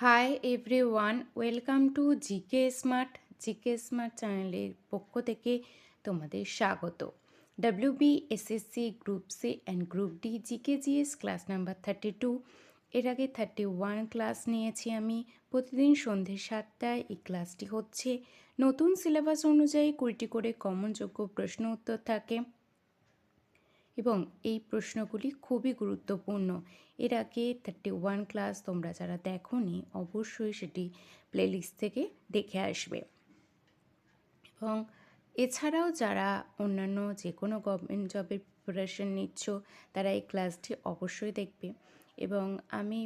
High everyone, welcome to GK smart চ্যানেলের পক্ষ থেকে তোমাদের স্বাগত। WBSSC group C and group D GS class number 32। এর আগে 31 ক্লাস নিয়েছি আমি। প্রতিদিন সন্ধ্যে 7টায় এই ক্লাসটি হচ্ছে। নতুন সিলেবাস অনুযায়ী 20টি করে কমনযোগ্য প্রশ্ন উত্তর থাকে এবং এই প্রশ্নগুলি খুবই গুরুত্বপূর্ণ। এর আগে 31 ক্লাস তোমরা যারা দেখোনি অবশ্যই সেটি প্লেলিস্ট থেকে দেখে আসবে। এবং এছাড়াও যারা অন্যান্য যে কোনো গভর্নমেন্ট জবের প্রিপারেশন নিচ্ছ তারা এই ক্লাসটি অবশ্যই দেখবে। এবং আমি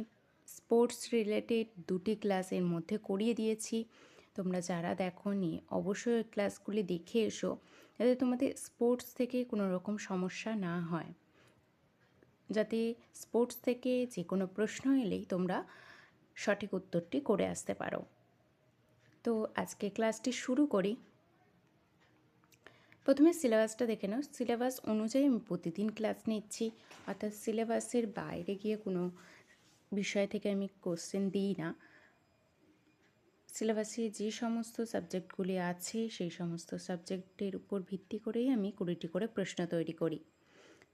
স্পোর্টস রিলেটেড 2টি ক্লাস এর মধ্যে করিয়ে দিয়েছি। তোমরা যারা দেখোনি অবশ্যই ওই ক্লাসগুলি দেখে এসো, যাতে তোমাদের স্পোর্টস থেকে কোনো রকম সমস্যা না হয়, যাতে স্পোর্টস থেকে যে কোনো প্রশ্ন এলেই তোমরা সঠিক উত্তরটি করে আসতে পারো। তো আজকে ক্লাসটি শুরু করি। প্রথমে সিলেবাসটা দেখে নাও। সিলেবাস অনুযায়ী আমি প্রতিদিন ক্লাস নিচ্ছি, অর্থাৎ সিলেবাসের বাইরে গিয়ে কোনো বিষয় থেকে আমি কোশ্চেন দিই না। সিলেবাসে যে সমস্ত সাবজেক্টগুলি আছে সেই সমস্ত সাবজেক্টের উপর ভিত্তি করেই আমি 20টি করে প্রশ্ন তৈরি করি।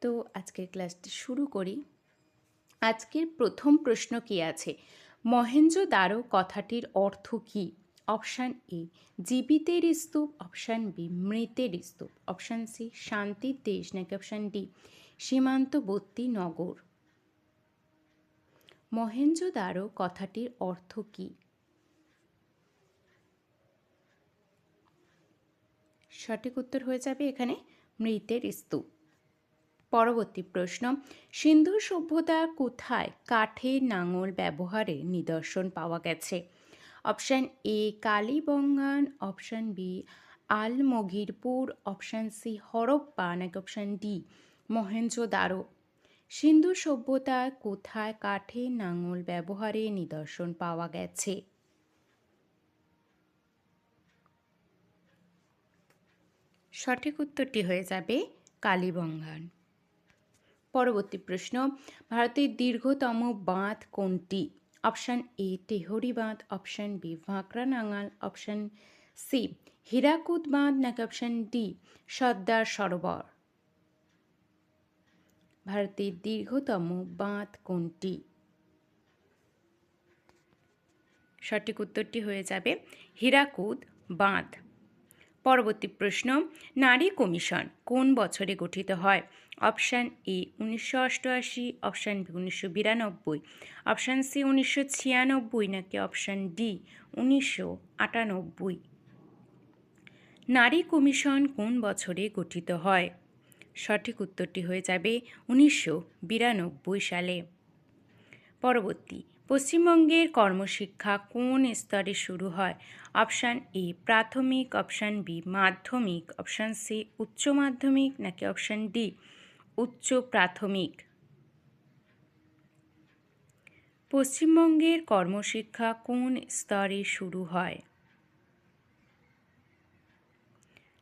তো আজকের ক্লাসটি শুরু করি। আজকের প্রথম প্রশ্ন কি আছে? মহেঞ্জোদারো কথাটির অর্থ কী? অপশান এ জীবিতের স্তূপ, অপশান বি মৃতের স্তূপ, অপশান সি শান্তির দেশ, নাকি অপশান ডি সীমান্তবর্তী নগর। মহেঞ্জোদারো কথাটির অর্থ কী? সঠিক উত্তর হয়ে যাবে এখানে মৃতের স্তূপ। পরবর্তী প্রশ্ন, সিন্ধু সভ্যতার কোথায় কাঠের নাঙল ব্যবহারের নিদর্শন পাওয়া গেছে? Option A Kalibangan, option B Alamgirpur, option C Harappa, নাকি অপশান ডি মহেঞ্জোদারো। সিন্ধু সভ্যতার কোথায় কাঠের নাঙল ব্যবহারের নিদর্শন পাওয়া গেছে? সঠিক উত্তরটি হয়ে যাবে কালীবঙ্গান। পরবর্তী প্রশ্ন, ভারতের দীর্ঘতম বাঁধ কোনটি? অপশান এ তেহরি বাঁধ, option B Bhakra Nangal, option C Hirakud বাঁধ, নাকি অপশান ডি সর্দার সরোবর। ভারতের দীর্ঘতম বাঁধ কোনটি? সঠিক উত্তরটি হয়ে যাবে হীরাকুদ বাঁধ। পরবর্তী প্রশ্ন, নারী কমিশন কোন বছরে গঠিত হয়? Option A 1988, option B 1992, option C 1996, নাকি অপশান ডি 1998। নারী কমিশন কোন বছরে গঠিত হয়? সঠিক উত্তরটি হয়ে যাবে 1992 সালে। পরবর্তী, পশ্চিমবঙ্গের কর্মশিক্ষা কোন স্তরে শুরু হয়? অপশান এ প্রাথমিক, অপশান বি মাধ্যমিক, অপশান সি উচ্চ মাধ্যমিক, নাকি অপশান ডি উচ্চ প্রাথমিক। পশ্চিমবঙ্গের কর্মশিক্ষা কোন স্তরে শুরু হয়?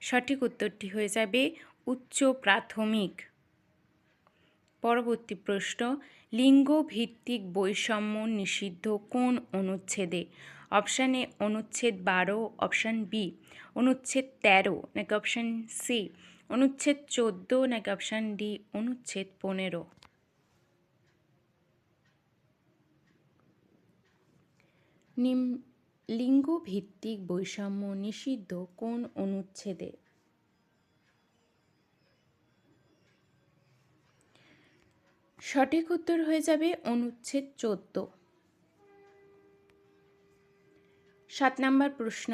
সঠিক উত্তরটি হয়ে যাবে উচ্চ প্রাথমিক। পরবর্তী প্রশ্ন, লিঙ্গভিত্তিক বৈষম্য নিষিদ্ধ কোন অনুচ্ছেদে? অপশান এ অনুচ্ছেদ 12, অপশান বি অনুচ্ছেদ 13, নাকি অপশান সি অনুচ্ছেদ 14, নাকি অপশান ডি অনুচ্ছেদ 15। লিঙ্গভিত্তিক বৈষম্য নিষিদ্ধ কোন অনুচ্ছেদে? সঠিক উত্তর হয়ে যাবে অনুচ্ছেদ 14। 7 নম্বর প্রশ্ন,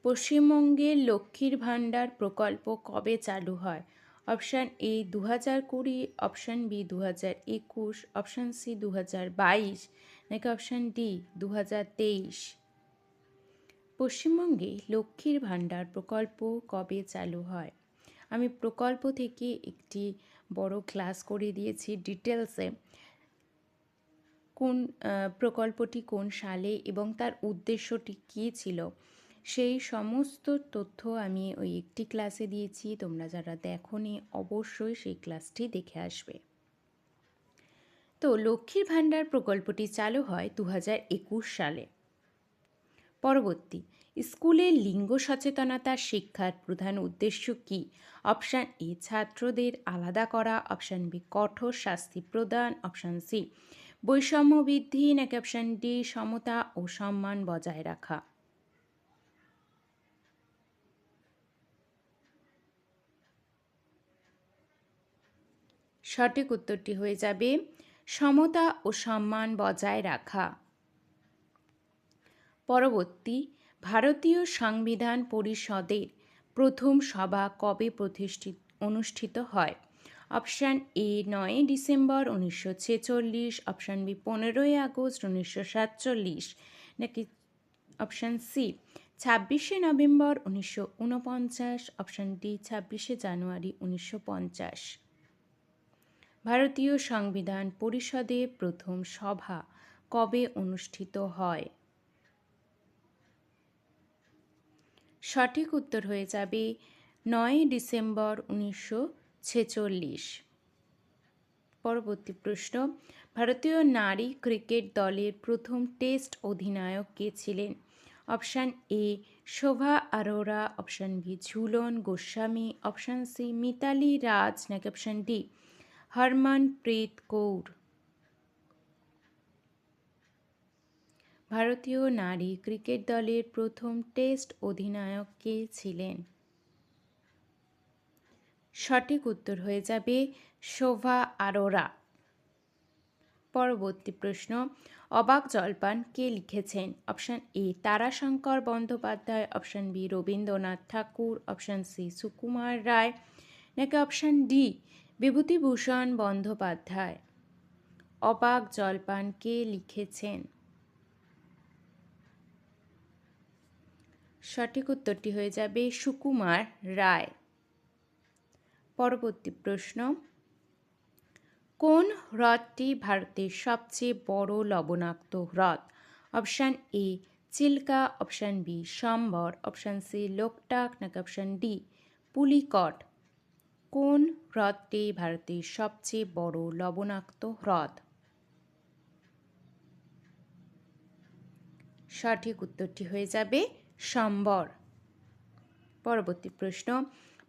পশ্চিমবঙ্গের লক্ষ্মীর ভাণ্ডার প্রকল্প কবে চালু হয়? Option A 2020, option B 2021, option C 2022, নাকি অপশান ডি 2023। পশ্চিমবঙ্গে লক্ষ্মীর ভাণ্ডার প্রকল্প কবে চালু হয়? আমি প্রকল্প থেকে একটি বড় ক্লাস করে দিয়েছি ডিটেলসে। কোন প্রকল্পটি কোন সালে এবং তার উদ্দেশ্যটি কী ছিল সেই সমস্ত তথ্য আমি ওই একটি ক্লাসে দিয়েছি। তোমরা যারা দেখোনি অবশ্যই সেই ক্লাসটি দেখে আসবে। তো লক্ষ্মীর ভাণ্ডার প্রকল্পটি চালু হয় 2021 সালে। পরবর্তী, স্কুলে লিঙ্গ সচেতনতা শিক্ষার প্রধান উদ্দেশ্য কী? অপশান এ ছাত্রদের আলাদা করা, অপশান বি কঠোর শাস্তি প্রদান, অপশান সি বৈষম্য বৃদ্ধি, নাকি অপশান ডি সমতা ও সম্মান বজায় রাখা। সঠিক উত্তরটি হয়ে যাবে সমতা ও সম্মান বজায় রাখা। পরবর্তী, ভারতীয় সংবিধান পরিষদের প্রথম সভা কবে অনুষ্ঠিত হয়? অপশান এ 9 ডিসেম্বর 1946, অপশান বি 15 আগস্ট 1947, নাকি অপশান সি 26 নভেম্বর 1949, অপশান ডি 26 জানুয়ারি 1950। ভারতীয় সংবিধান পরিষদে প্রথম সভা কবে অনুষ্ঠিত হয়? সঠিক উত্তর হয়ে যাবে 9 ডিসেম্বর 1946। পরবর্তী প্রশ্ন, ভারতীয় নারী ক্রিকেট দলের প্রথম টেস্ট অধিনায়ক কে ছিলেন? Option A Shobha Arora, option B Jhulan Goswami, option C Mithali Raj, নাকি অপশান ডি হরমনপ্রীত কৌর। ভারতীয় নারী ক্রিকেট দলের প্রথম টেস্ট অধিনায়ক কে ছিলেন? সঠিক উত্তর হয়ে যাবে শোভা আরোরা। পরবর্তী প্রশ্ন, অবাক জলপান কে লিখেছেন? Option A Tarashankar Bandyopadhyay, option B Rabindranath Tagore, option C Sukumar Ray, নাকি অপশান ডি বিভূতিভূষণ বন্দ্যোপাধ্যায়। অবাক জলপান কে লিখেছেন? সঠিক উত্তরটি হয়ে যাবে সুকুমার রায়। পরবর্তী প্রশ্ন, কোন হ্রদটি ভারতের সবচেয়ে বড় লবণাক্ত হ্রদ? Option A Chilka, option B Sambhar, option C Loktak, নাকি অপশান ডি পুলিকট। কোন হ্রদটি ভারতের সবচেয়ে বড় লবণাক্ত হ্রদ? সঠিক উত্তরটি হয়ে যাবে সম্বর। পরবর্তী প্রশ্ন,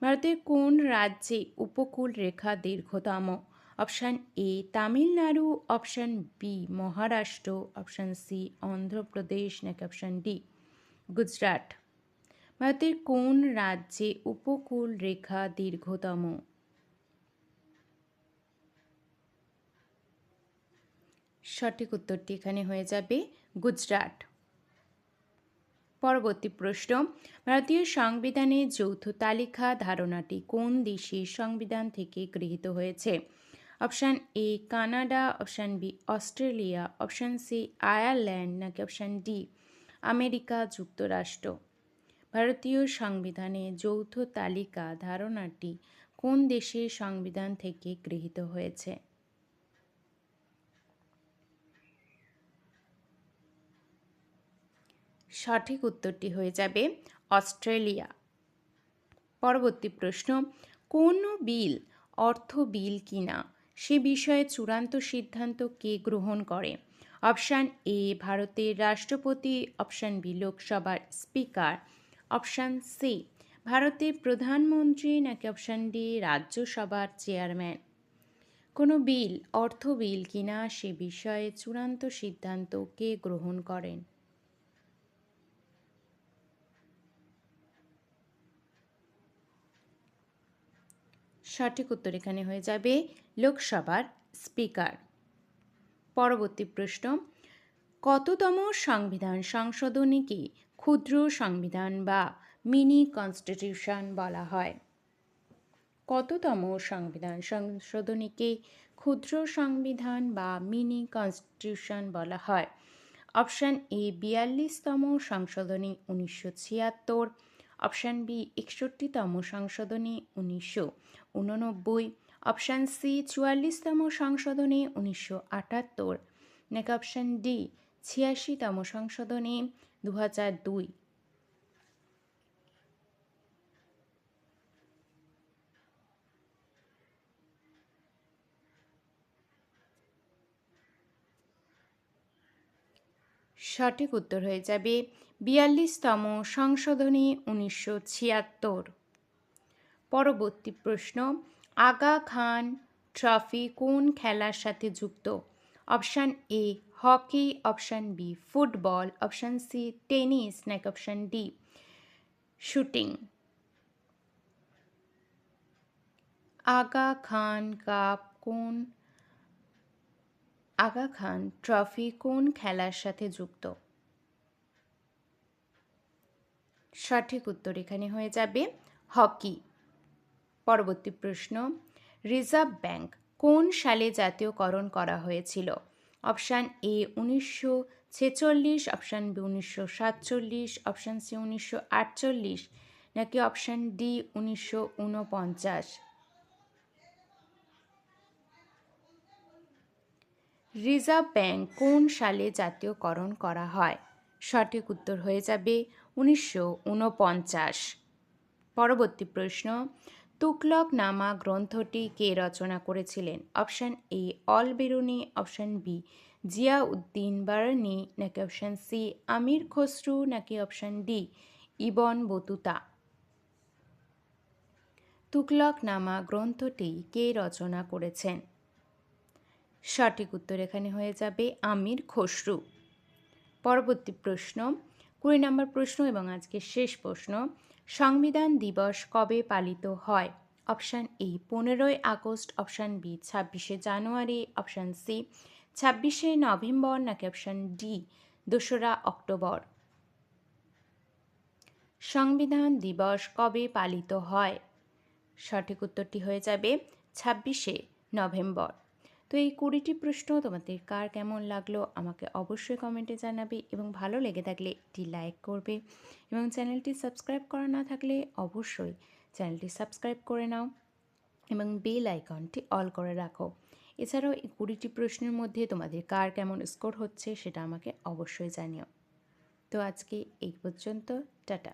ভারতের কোন রাজ্যে উপকূল রেখা দীর্ঘতম? Option A Tamil Nadu, option B Maharashtra, option C Andhra Pradesh, নাকি অপশান ডি গুজরাট। ভারতের কোন রাজ্যে উপকূল রেখা দীর্ঘতম? সঠিক উত্তরটি এখানে হয়ে যাবে গুজরাট। পরবর্তী প্রশ্ন, ভারতীয় সংবিধানের যৌথ তালিকা ধারণাটি কোন দেশের সংবিধান থেকে গৃহীত হয়েছে? Option A Canada, option B Australia, option C Ireland, নাকি অপশান ডি আমেরিকা যুক্তরাষ্ট্র। ভারতীয় সংবিধানের যৌথ তালিকা ধারণাটি কোন দেশের সংবিধান থেকে গৃহীত হয়েছে? সঠিক উত্তরটি হয়ে যাবে অস্ট্রেলিয়া। পরবর্তী প্রশ্ন, কোন বিল অর্থ বিল কিনা সে বিষয়ে চূড়ান্ত সিদ্ধান্ত কে গ্রহণ করে? অপশান এ ভারতের রাষ্ট্রপতি, অপশান বি লোকসভার স্পিকার, অপশান সি ভারতের প্রধানমন্ত্রী, নাকি অপশান ডি রাজ্যসভার চেয়ারম্যান। কোনো বিল অর্থ বিল কিনা সে বিষয়ে চূড়ান্ত সিদ্ধান্ত কে গ্রহণ করেন? সঠিক উত্তর এখানে হয়ে যাবে লোকসভার স্পিকার। পরবর্তী প্রশ্ন, কততম সংবিধান সংশোধনীকে ক্ষুদ্র সংবিধান বা মিনি কনস্টিটিউশন বলা হয়? কততম সংবিধান সংশোধনীকে ক্ষুদ্র সংবিধান বা মিনি কনস্টিটিউশন বলা হয়? অপশান এ 42তম সংশোধনী 1976, অপশান বি 61তম সংশোধনী 1989, অপশান সি 44তম সংশোধনী 1978, নাকি অপশান ডি 86তম সংশোধনী 2002। সঠিক উত্তর হয়ে যাবে 42তম সংশোধনী 1976। পরবর্তী প্রশ্ন, আগা খান ট্রফি কোন খেলার সাথে যুক্ত? Option A hockey, option B football, option C tennis, নাকি option D shooting. Aga Khan trophy কোন খেলার সাথে যুক্ত? সঠিক উত্তর এখানে হয়ে যাবে হকি। পরবর্তী প্রশ্ন, রিজার্ভ ব্যাংক কোন সালে জাতীয়করণ করা হয়েছিল? Option A 1946, option B 1947, option C 1948, নাকি অপশান ডি 1949। রিজার্ভ ব্যাংক কোন সালে জাতীয়করণ করা হয়? সঠিক উত্তর হয়ে যাবে 1949। পরবর্তী প্রশ্ন, তুগলকনামা গ্রন্থটি কে রচনা করেছিলেন? Option A Al Biruni, option B Ziauddin Barani, নাকি অপশান সি আমির খসরু, নাকি option D Ibn Battuta. Tughlaqnama গ্রন্থটি কে রচনা করেছেন? সঠিক উত্তর এখানে হয়ে যাবে আমির খসরু। পরবর্তী প্রশ্ন, 20 নম্বর প্রশ্ন এবং আজকের শেষ প্রশ্ন, সংবিধান দিবস কবে পালিত হয়? অপশান এ 15ই আগস্ট, অপশান বি 26শে জানুয়ারি, অপশান সি 26শে নভেম্বর, নাকি অপশান ডি 2রা অক্টোবর। সংবিধান দিবস কবে পালিত হয়? সঠিক উত্তরটি হয়ে যাবে 26শে নভেম্বর। তো এই 20টি প্রশ্ন তোমাদের কার কেমন লাগলো আমাকে অবশ্যই কমেন্টে জানাবে, এবং ভালো লেগে থাকলে একটি লাইক করবে, এবং চ্যানেলটি সাবস্ক্রাইব করা না থাকলে অবশ্যই চ্যানেলটি সাবস্ক্রাইব করে নাও এবং বেল আইকনটি অল করে রাখো। এছাড়াও এই 20টি প্রশ্নের মধ্যে তোমাদের কার কেমন স্কোর হচ্ছে সেটা আমাকে অবশ্যই জানিও। তো আজকে এই পর্যন্ত, টাটা।